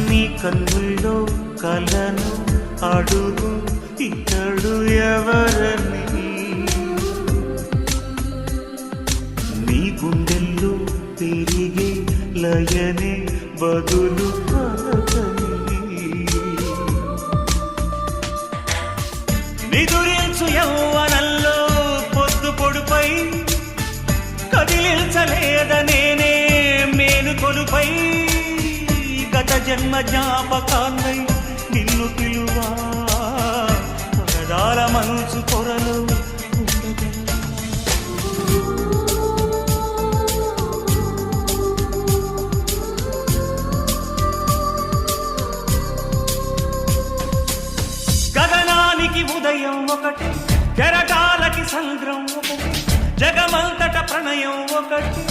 నీ కన్నుల్లో కలను అడుగు ఇతడు ఎవరని, నీ గుండెల్లో తిరిగే లయనే బదులు పలకని. నిదురించు యౌవనంలో పొద్దు పొడుపై కదిలించలేదనేనే మేలు కొలుపై, గత జన్మ జ్ఞాపకాన్నై నిన్ను పిలువా పగడాల మనసు పొరలు గగనానికి ఉదయం ఒకటి, కెరటాలకి సంద్రం ఒకటి, జగమంతట ప్రణయం ఒకటి.